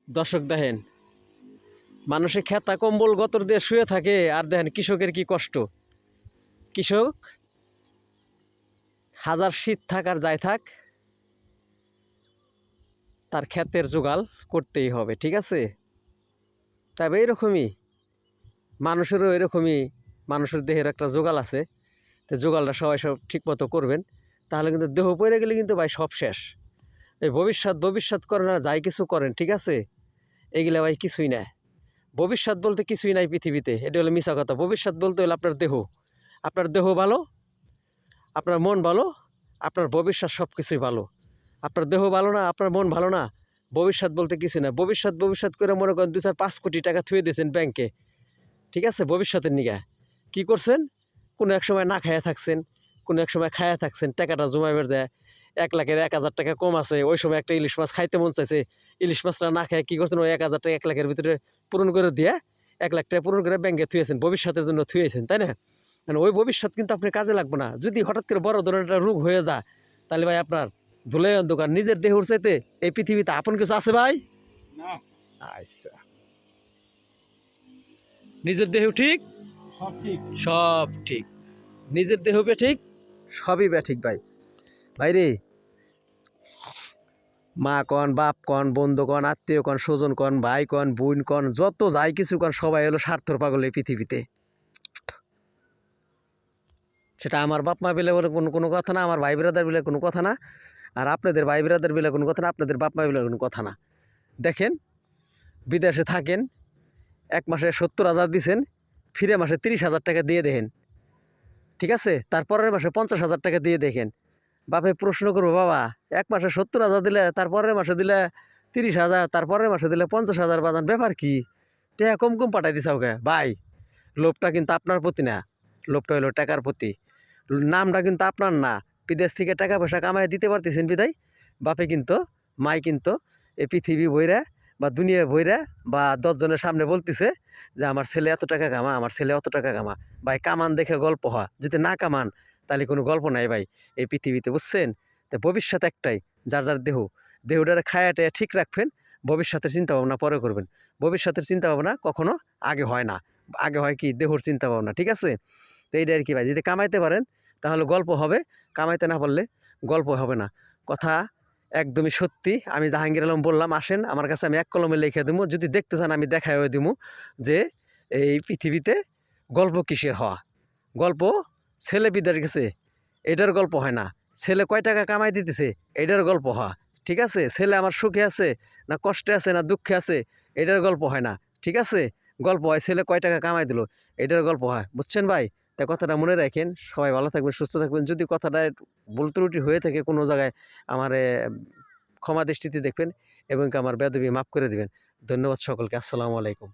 দর্শক দেখেন, মানুষে খেতা কম্বল গতর দিয়ে শুয়ে থাকে, আর দেখেন কৃষকের কি কষ্ট। কৃষক হাজার শীত থাক আর যাই থাক, তার ক্ষেতের জোগাল করতেই হবে, ঠিক আছে? তবে এরকমই মানুষেরও এরকমই, মানুষের দেহের একটা জোগাল আছে। তো জোগালটা সবাই সব ঠিক মতো করবেন, তাহলে কিন্তু দেহ পড়ে গেলে কিন্তু ভাই সব শেষ। এই ভবিষ্যৎ ভবিষ্যৎ করেন আর যাই কিছু করেন, ঠিক আছে, এগুলা ভাই কিছুই না। ভবিষ্যৎ বলতে কিছুই নাই পৃথিবীতে, এটা হলো মিছা কথা। ভবিষ্যৎ বলতে হলো আপনার দেহ। আপনার দেহ ভালো, আপনার মন ভালো, আপনার ভবিষ্যৎ সব কিছুই ভালো। আপনার দেহ ভালো না, আপনার মন ভালো না, ভবিষ্যৎ বলতে কিছু না। ভবিষ্যৎ ভবিষ্যৎ করে মনে করেন 2-4-5 কোটি টাকা থুয়ে দিয়েছেন ব্যাংকে, ঠিক আছে, ভবিষ্যতের নিগা কি করছেন? কোনো এক সময় না খায়া থাকছেন, কোনো এক সময় খায়া থাকছেন, টাকাটা জমাইবার দেয় 1 লাখের 1,000 টাকা কম আছে, ওই সময় একটা ইলিশ মাছ খাইতে মন চাইছে, ইলিশ মাছটা না খায় কি করছেন? ওই 1,000 টাকা 1 লাখের ভিতরে পূরণ করে দিয়ে 1 লাখ টাকা পূরণ করে ব্যাংকে থুয়েছেন, ভবিষ্যতের জন্য থুয়েছেন, তাই না? মানে ওই ভবিষ্যৎ কিন্তু আপনি কাজে লাগবে না। যদি হঠাৎ করে বড় ধরনের একটা রোগ হয়ে যায়, তাহলে ভাই আপনার ধুলাই অন্ধকার। নিজের দেহ চাইতে এই পৃথিবীতে আপন কিছু আছে ভাই? না, আচ্ছা, নিজের দেহ ঠিক, সব ঠিক। সব ঠিক। নিজের দেহ বে ঠিক, সবই বে ঠিক ভাই। ভাইরে, মা কন, বাপ কন, বন্ধু কন, আত্মীয় কন, স্বজন কন, ভাই কন, বোন কন, যত যাই কিছু কন, সবাই হলো স্বার্থর পাগল এই পৃথিবীতে। সেটা আমার বাপ মা বিলে বলে কোনো কোনো কথা না, আমার ভাই ব্রাদার বিলে কোনো কথা না, আর আপনাদের ভাই ব্রাদার বিলে কোনো কথা না, আপনাদের বাপ মা বিলে কোনো কথা না। দেখেন, বিদেশে থাকেন, 1 মাসে 70,000 দিছেন, ফিরে মাসে 30,000 টাকা দিয়ে দেখেন, ঠিক আছে? তারপরের মাসে 50,000 টাকা দিয়ে দেখেন। বাপে প্রশ্ন করবো, বাবা 1 মাসে 70,000 দিলে, তারপরের মাসে দিলে 30,000, তারপরের মাসে দিলে 50,000, বাজান ব্যাপার কি? টাকা কম কম পাঠাই দিছাও কে ভাই? লোভটা কিন্তু আপনার প্রতি না, লোভটা হলো টাকার প্রতি। নামটা কিন্তু আপনার না, বিদেশ থেকে টাকা পয়সা কামাই দিতে পারতেছেন বিদায় বাপে কিন্তু, মাই কিন্তু এই পৃথিবী বইরা বা দুনিয়া বইরা বা 10 জনের সামনে বলতেছে যে আমার ছেলে এত টাকা কামা, আমার ছেলে অত টাকা কামা। ভাই কামান দেখে গল্প হয়, যদি না কামান তাহলে কোনো গল্প নাই ভাই এই পৃথিবীতে, বুঝছেন? তো ভবিষ্যৎ একটাই, যার যার দেহ, দেহটারে খায়াটায় ঠিক রাখবেন, ভবিষ্যতের চিন্তা ভাবনা পরে করবেন। ভবিষ্যতের চিন্তা ভাবনা কখনো আগে হয় না, আগে হয় কি দেহর চিন্তা ভাবনা, ঠিক আছে? তো এইটা আর কি ভাই, যদি কামাইতে পারেন তাহলে গল্প হবে, কামাইতে না পারলে গল্প হবে না। কথা একদমই সত্যি। আমি জাহাঙ্গীর আলম বললাম, আসেন আমার কাছে, আমি এক কলমে লিখে দেবো, যদি দেখতে চান আমি দেখাইও দেবো যে এই পৃথিবীতে গল্প কিসের হওয়া। গল্প ছেলে বিদ্যার গেছে, এটার গল্প হয় না। ছেলে কয় টাকা কামাই দিতেছে, এটার গল্প হয়, ঠিক আছে? ছেলে আমার সুখে আছে না কষ্টে আছে না দুঃখে আছে, এটার গল্প হয় না, ঠিক আছে? গল্প হয় ছেলে কয় টাকা কামাই দিল, এটার গল্প হয়, বুঝছেন ভাই? তাই কথাটা মনে রাখেন। সবাই ভালো থাকবেন, সুস্থ থাকবেন। যদি কথাটা ভুল ত্রুটি হয়ে থাকে কোনো জায়গায়, আমার ক্ষমা দৃষ্টিতে দেখবেন এবং কি আমার বেয়াদবি মাফ করে দিবেন। ধন্যবাদ সকলকে। আসসালামু আলাইকুম।